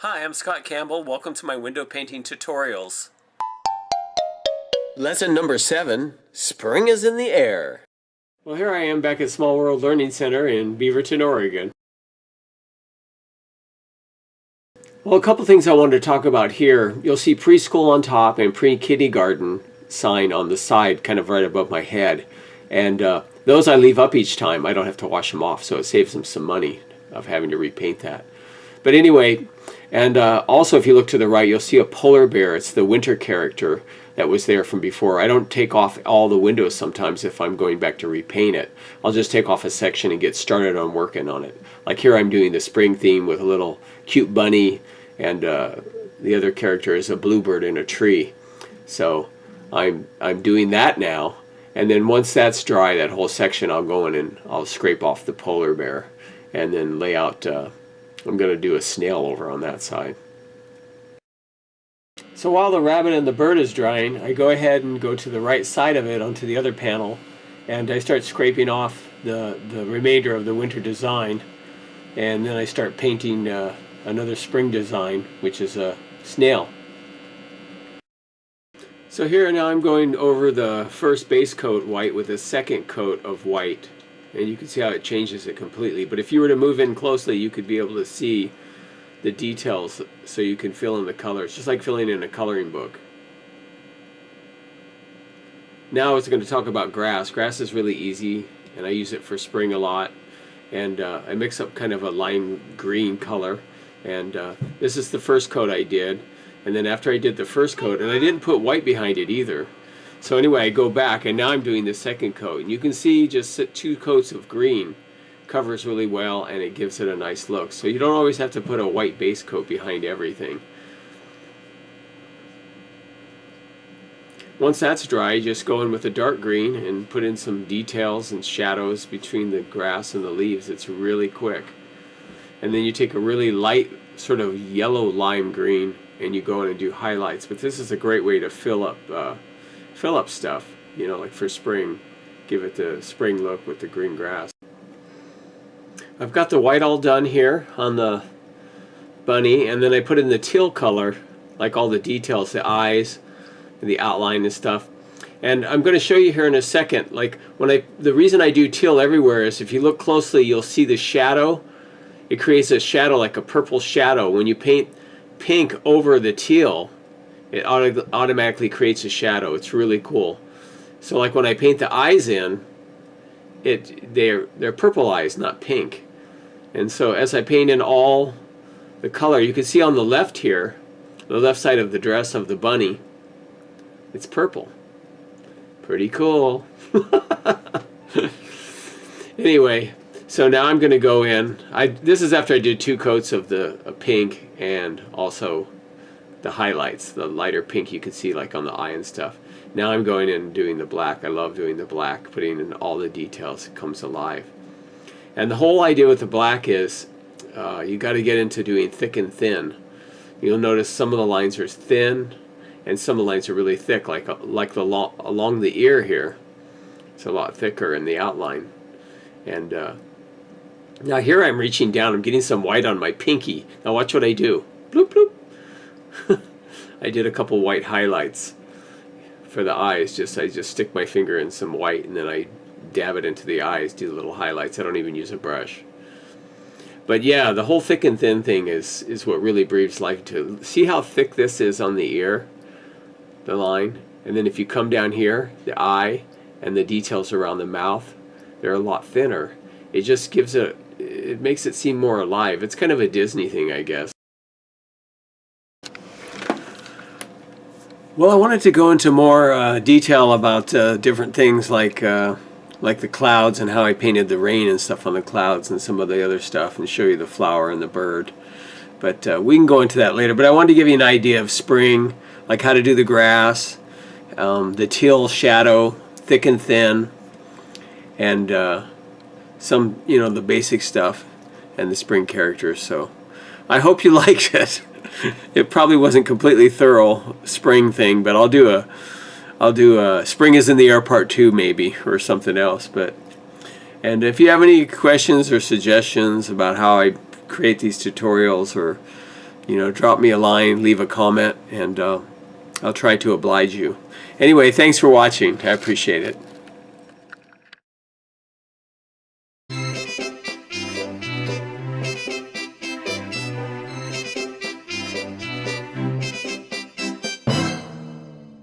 Hi, I'm Scott Campbell. Welcome to my window painting tutorials. Lesson number 7, Spring is in the air. Well, here I am back at Small World Learning Center in Beaverton, Oregon. Well, a couple things I wanted to talk about here. You'll see preschool on top and pre-kindergarten sign on the side, kind of right above my head. And those I leave up each time. I don't have to wash them off, so it saves them some money of having to repaint that. But anyway, and also if you look to the right, you'll see a polar bear. It's the winter character that was there from before. I don't take off all the windows sometimes if I'm going back to repaint it. I'll just take off a section and get started on working on it. Like here I'm doing the spring theme with a little cute bunny, and the other character is a bluebird in a tree. So I'm doing that now. And then once that's dry, that whole section, I'll go in and I'll scrape off the polar bear and then lay out, I'm going to do a snail over on that side. So while the rabbit and the bird is drying, I go ahead and go to the right side of it onto the other panel, and I start scraping off the remainder of the winter design, and then I start painting another spring design, which is a snail. So here now I'm going over the first base coat white with a second coat of white, and you can see how it changes it completely. But if you were to move in closely, you could be able to see the details so you can fill in the colors, just like filling in a coloring book. Now I was going to talk about grass. Grass is really easy, and I use it for spring a lot. And I mix up kind of a lime green color, and this is the first coat I did. And then after I did the first coat, and I didn't put white behind it either. So anyway, I go back, and now I'm doing the second coat. And you can see just 2 coats of green covers really well, and it gives it a nice look. So you don't always have to put a white base coat behind everything. Once that's dry, just go in with a dark green and put in some details and shadows between the grass and the leaves. It's really quick. And then you take a really light sort of yellow lime green and you go in and do highlights. But this is a great way to fill up stuff, you know, like for spring. Give it the spring look with the green grass. I've got the white all done here on the bunny, and then I put in the teal color, like all the details, the eyes, and the outline and stuff. And I'm going to show you here in a second, like the reason I do teal everywhere is if you look closely, you'll see the shadow. It creates a shadow, like a purple shadow. When you paint pink over the teal, it automatically creates a shadow. It's really cool. So like when I paint the eyes in, they're purple eyes, not pink. And so as I paint in all the color, you can see on the left here, the left side of the dress of the bunny, it's purple. Pretty cool. Anyway, so now I'm going to go in. This is after I did 2 coats of the pink and also the highlights, the lighter pink you can see like on the eye and stuff. Now I'm going in and doing the black. I love doing the black, putting in all the details. It comes alive. And the whole idea with the black is you got to get into doing thick and thin. You'll notice some of the lines are thin and some of the lines are really thick, like along the ear here. It's a lot thicker in the outline. And now here I'm reaching down. I'm getting some white on my pinky. Now watch what I do. Bloop, bloop. I did a couple white highlights for the eyes. I just stick my finger in some white and then I dab it into the eyes, do little highlights. I don't even use a brush. But yeah, the whole thick and thin thing is what really breathes life to. See how thick this is on the ear, the line? And then if you come down here, the eye and the details around the mouth, they're a lot thinner. It just gives it makes it seem more alive. It's kind of a Disney thing, I guess. Well, I wanted to go into more detail about different things like the clouds and how I painted the rain and stuff on the clouds and some of the other stuff, and show you the flower and the bird. But we can go into that later. But I wanted to give you an idea of spring, like how to do the grass, the teal shadow, thick and thin, and some, you know, the basic stuff and the spring characters. So I hope you liked it. It probably wasn't completely thorough spring thing, but I'll do a Spring is in the Air Part 2 maybe, or something else. And if you have any questions or suggestions about how I create these tutorials, or drop me a line, leave a comment, and I'll try to oblige you. Anyway, thanks for watching. I appreciate it.